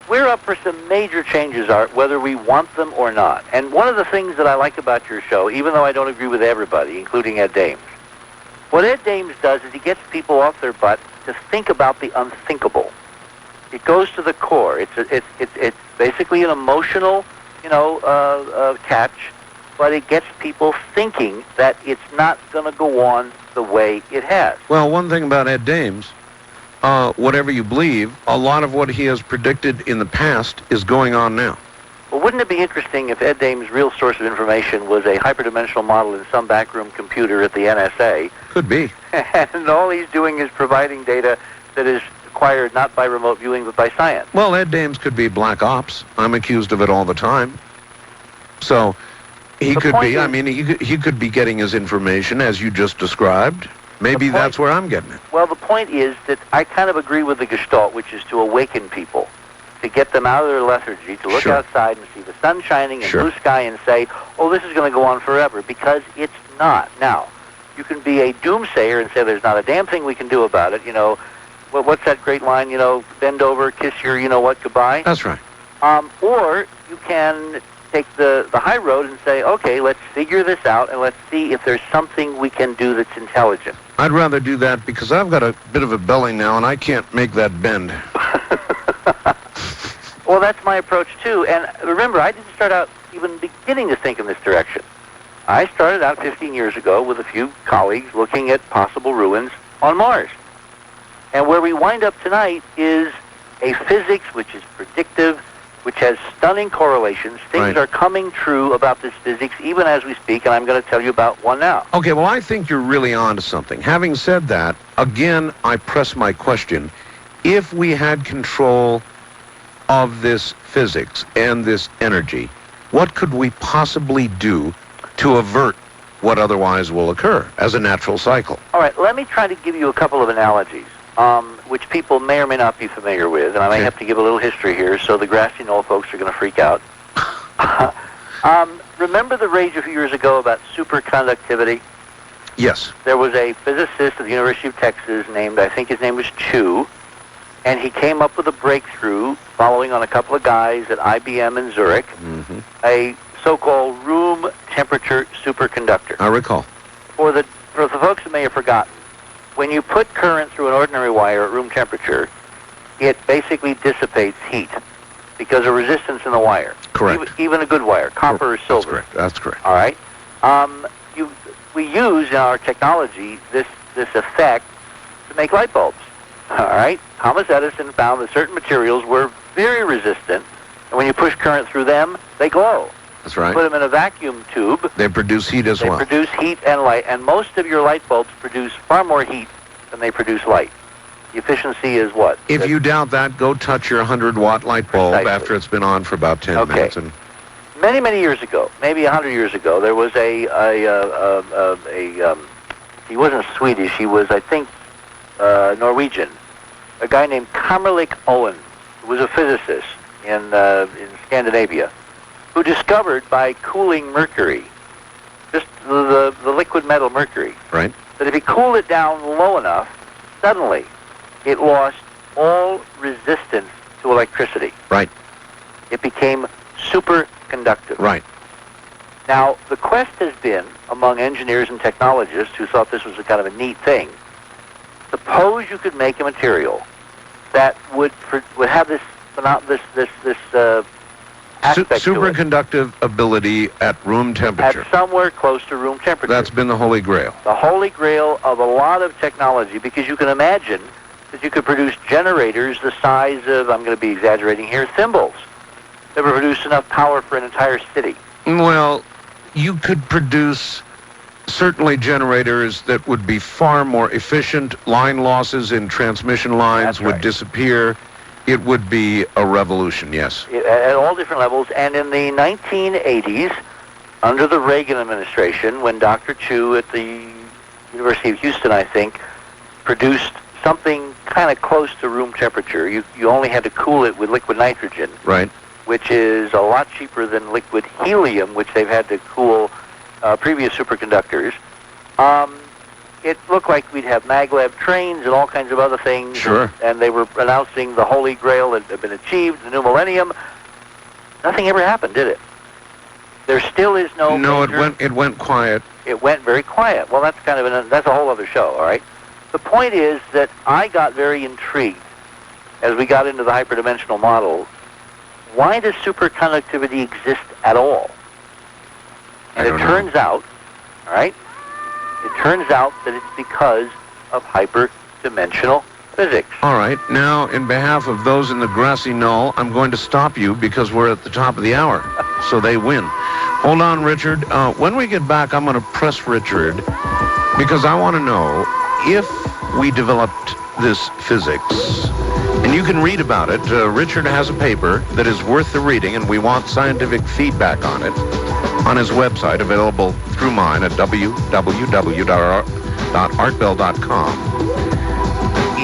we're up for some major changes, Art, whether we want them or not. And one of the things that I like about your show, even though I don't agree with everybody, including Ed Dames, what Ed Dames does is he gets people off their butt to think about the unthinkable. It goes to the core. It's basically an emotional, catch, but it gets people thinking that it's not going to go on the way it has. Well, one thing about Ed Dames, whatever you believe, a lot of what he has predicted in the past is going on now. Well, wouldn't it be interesting if Ed Dames' real source of information was a hyperdimensional model in some backroom computer at the NSA? Could be. And all he's doing is providing data that is acquired not by remote viewing but by science. Well, Ed Dames could be black ops. I'm accused of it all the time. So he could be. I mean, he could be getting his information as you just described. Maybe that's where I'm getting it. Well, the point is that I kind of agree with the Gestalt, which is to awaken people, to get them out of their lethargy, to look outside and see the sun shining and blue sky and say, oh, this is going to go on forever, because it's not. Now, you can be a doomsayer and say there's not a damn thing we can do about it. What's that great line, bend over, kiss your you-know-what goodbye? That's right. Or you can take the high road and say, okay, let's figure this out and let's see if there's something we can do that's intelligent. I'd rather do that because I've got a bit of a belly now and I can't make that bend. Well, that's my approach too. And remember, I didn't start out even beginning to think in this direction. I started out 15 years ago with a few colleagues looking at possible ruins on Mars. And where we wind up tonight is a physics which is predictive, which has stunning correlations. Things are coming true about this physics even as we speak, and I'm going to tell you about one now. Okay, well, I think you're really on to something. Having said that, again, I press my question. If we had control of this physics and this energy, what could we possibly do to avert what otherwise will occur as a natural cycle? All right, let me try to give you a couple of analogies, which people may or may not be familiar with, and I may have to give a little history here, so the grassy knoll folks are going to freak out. Remember the rage a few years ago about superconductivity? Yes. There was a physicist at the University of Texas named, I think his name was Chu, and he came up with a breakthrough following on a couple of guys at IBM in Zurich, a so-called room temperature superconductor. I recall. For the folks that may have forgotten, when you put current through an ordinary wire at room temperature, it basically dissipates heat because of resistance in the wire. Correct. Even a good wire, copper or silver. That's correct. All right. We use in our technology this effect to make light bulbs. All right. Thomas Edison found that certain materials were very resistant, and when you push current through them, they glow. That's right. Put them in a vacuum tube. They produce heat as well. They produce heat and light, and most of your light bulbs produce far more heat than they produce light. The efficiency is what? If you doubt that, go touch your 100-watt light bulb after it's been on for about 10 minutes. And many, many years ago, maybe 100 years ago, there was he wasn't Swedish, he was, I think, Norwegian, a guy named Kamerlik Owen, who was a physicist in Scandinavia, who discovered by cooling mercury, just the liquid metal mercury, that if he cooled it down low enough, suddenly it lost all resistance to electricity. It became superconductive. Now, the quest has been, among engineers and technologists who thought this was a kind of a neat thing, suppose you could make a material that would have this aspect superconductive ability at room temperature. At somewhere close to room temperature. That's been the holy grail. The holy grail of a lot of technology, because you can imagine that you could produce generators the size of, I'm going to be exaggerating here, thimbles that would produce enough power for an entire city. Well, you could produce certainly generators that would be far more efficient. Line losses in transmission lines would disappear. It would be a revolution, yes. At all different levels. And in the 1980s, under the Reagan administration, when Dr. Chu at the University of Houston, I think, produced something kind of close to room temperature, you only had to cool it with liquid nitrogen. Which is a lot cheaper than liquid helium, which they've had to cool previous superconductors. it looked like we'd have maglev trains and all kinds of other things. Sure. And they were announcing the Holy Grail had been achieved, the new millennium. Nothing ever happened, did it? There still is no. No, major, it went quiet. It went very quiet. Well, that's kind of that's a whole other show. All right. The point is that I got very intrigued as we got into the hyperdimensional model. Why does superconductivity exist at all? And it turns out, all right, it turns out that it's because of hyperdimensional physics. All right. Now, in behalf of those in the grassy knoll, I'm going to stop you because we're at the top of the hour, so they win. Hold on, Richard. When we get back, I'm going to press Richard because I want to know if we developed this physics, and you can read about it. Richard has a paper that is worth the reading, and we want scientific feedback on it on his website, available through mine at www.artbell.com.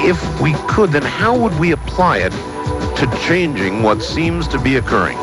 If we could, then how would we apply it to changing what seems to be occurring?